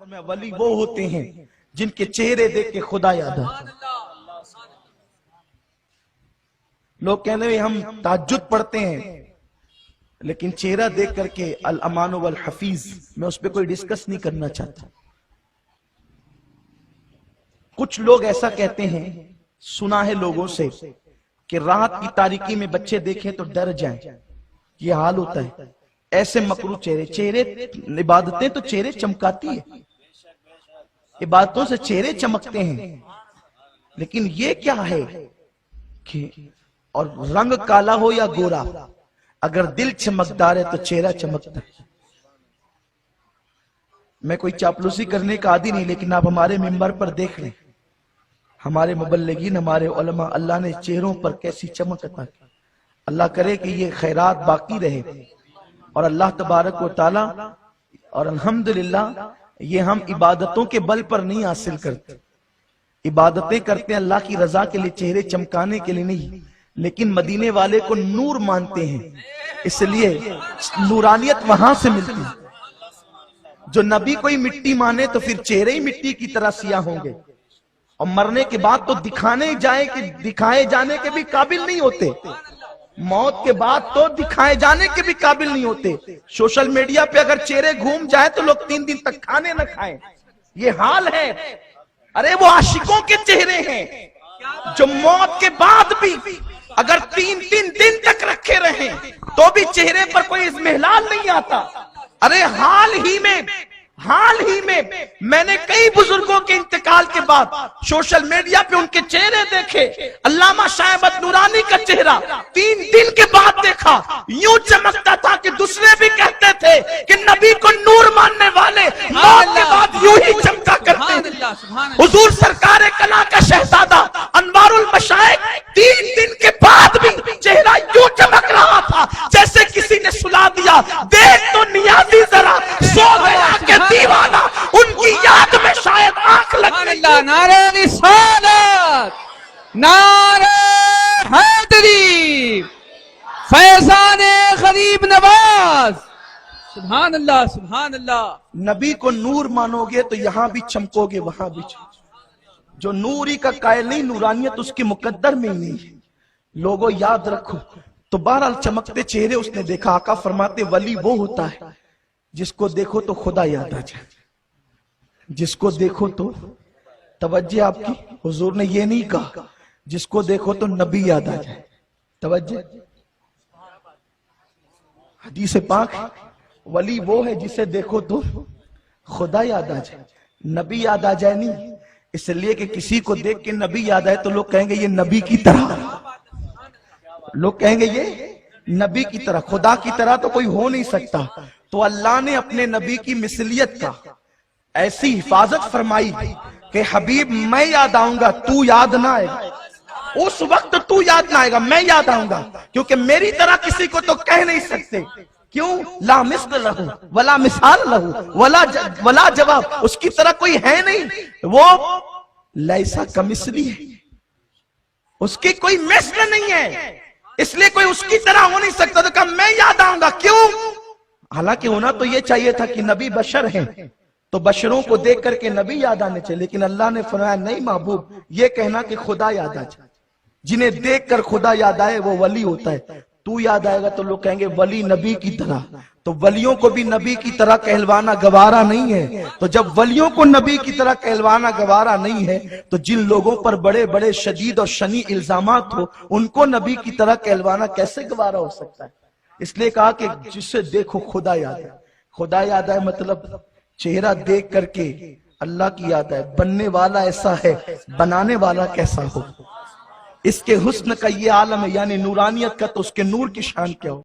میں ولی وہ ہوتے ہیں جن کے چہرے دیکھ کے خدا یاد آتا ہے۔ لوگ کہنے ہیں ہم تہجد پڑھتے ہیں لیکن چہرہ دیکھ کر کے الامان والحفیظ میں اس پہ کوئی ڈسکس نہیں کرنا چاہتا۔ کچھ لوگ ایسا کہتے ہیں، سنا ہے لوگوں سے، کہ رات کی تاریکی میں بچے دیکھیں تو ڈر جائیں، یہ حال ہوتا ہے۔ ایسے مکروہ چہرے عبادتیں تو چہرے چمکاتی ہے، عبادتوں سے چہرے چمکتے ہیں، لیکن یہ کیا ہے کہ اور رنگ کالا ہو یا گورا، اگر دل چمکدار ہے تو چہرہ چمکتا ہے۔ میں کوئی چاپلوسی کرنے کا عادی نہیں، لیکن آپ ہمارے منبر پر دیکھ لیں، ہمارے مبلغین، ہمارے علماء، اللہ نے چہروں پر کیسی چمک عطا کی۔ اللہ کرے کہ یہ خیرات باقی رہے، اور اللہ تبارک و تعالی، اور الحمدللہ یہ ہم عبادتوں کے بل پر نہیں حاصل کرتے، عبادتیں کرتے ہیں اللہ کی رضا کے لیے، چہرے چمکانے کے لیے نہیں، لیکن مدینے والے کو نور مانتے ہیں، اس لیے نورانیت وہاں سے ملتی ہے۔ جو نبی کوئی مٹی مانے تو پھر چہرے ہی مٹی کی طرح سیاہ ہوں گے، اور مرنے کے بعد تو دکھائے جانے کے بھی قابل نہیں ہوتے، موت کے بعد تو دکھائے جانے کے بھی قابل نہیں ہوتے۔ سوشل میڈیا پہ اگر چہرے گھوم جائے تو لوگ 3 دن تک کھانے نہ کھائیں، یہ حال ہے۔ ارے وہ عاشقوں کے چہرے ہیں جو موت کے بعد بھی اگر 3 دن تک رکھے رہیں تو بھی چہرے پر کوئی اضمحلال نہیں آتا۔ ارے حال ہی میں میں نے کئی بزرگوں کے انتقال کے بعد سوشل میڈیا پہ ان کے چہرے دیکھے۔ علامہ شاہ احمد نورانی کا چہرہ 3 دن کے بعد دیکھا، یوں چمکتا تھا کہ دوسرے بھی کہتے تھے کہ نبی کو نور ماننے والے موت کے بعد یوں ہی چمکا کرتے ہیں۔ حضور سرکار کلا کا شہزادہ انوار المشائخ 3 دن کے بعد بھی چہرہ یوں چمک رہا تھا جیسے کسی نے سلا دیا، دیکھ تو نیازی ذرا سو گیا کہ دیوانہ، ان کی یاد میں شاید آنکھ لگ گئی۔ نعرہ رسالت، نعرہ حیدری، فیضان غریب نواز، سبحان اللہ سبحان اللہ۔ نبی کو نور مانو گے تو یہاں بھی چمکو گے، وہاں بھی چمکو۔ جو نوری کا قائل نہیں، نورانیت اس کے مقدر میں ہی نہیں ہے۔ لوگوں یاد رکھو، تو بہرحال چمکتے چہرے اس نے دیکھا۔ آقا فرماتے ولی وہ ہوتا ہے جس کو دیکھو تو خدا یاد آ جائے، جس کو دیکھو تو، توجہ آپ کی، حضور نے یہ نہیں کہا جس کو دیکھو تو نبی یاد آ جائے، توجہ۔ حدیث پاک ولی وہ ہے جسے دیکھو تو خدا یاد آ جائے، نبی یاد آ جائے نہیں۔ اس لیے کہ کسی کو دیکھ کے نبی یاد آئے تو لوگ کہیں گے یہ نبی کی طرح، لوگ کہیں گے یہ نبی کی طرح، خدا کی طرح تو کوئی ہو نہیں سکتا۔ تو اللہ نے اپنے نبی کی مثلیت کا ایسی حفاظت فرمائی کہ حبیب میں یاد آؤں گا، تو یاد نہ آئے گا۔ اس وقت تو یاد نہ آئے گا، میں یاد آؤں گا، کیونکہ میری طرح کسی کو تو کہہ نہیں سکتے۔ کیوں؟ لا مثل لہو ولا مثال لہو ولا جواب، اس کی طرح کوئی ہے نہیں، وہ لیسا کمثلی ہے، اس کی کوئی مثل نہیں ہے، اس لیے کوئی اس کی طرح ہو نہیں سکتا۔ تو کہا میں یاد آؤں گا، کیوں؟ حالانکہ ہونا تو یہ چاہیے تھا کہ نبی بشر ہیں تو بشروں کو دیکھ کر کے نبی یاد آنے چاہیے، لیکن اللہ نے فرمایا نہیں محبوب، یہ کہنا کہ خدا یاد آ جائے، جنہیں دیکھ کر خدا یاد آئے وہ ولی ہوتا ہے۔ تو یاد آئے گا تو لوگ کہیں گے ولی نبی کی طرح، تو ولیوں کو بھی نبی کی طرح کہلوانا گوارا نہیں ہے۔ تو جب ولیوں کو نبی کی طرح کہلوانا گوارا نہیں ہے تو جن لوگوں پر بڑے بڑے شدید اور شنی الزامات ہو ان کو نبی کی طرح کہلوانا کیسے گوارا ہو سکتا ہے؟ اس لیے کہا کہ جسے دیکھو خدا یاد ہے۔ خدا یاد ہے مطلب چہرہ دیکھ کر کے اللہ کی یاد ہے۔ بننے والا ایسا ہے، بنانے والا کیسا ہو، اس کے حسن کا یہ عالم ہے، یعنی نورانیت کا، تو اس کے نور کی شان کیا ہو۔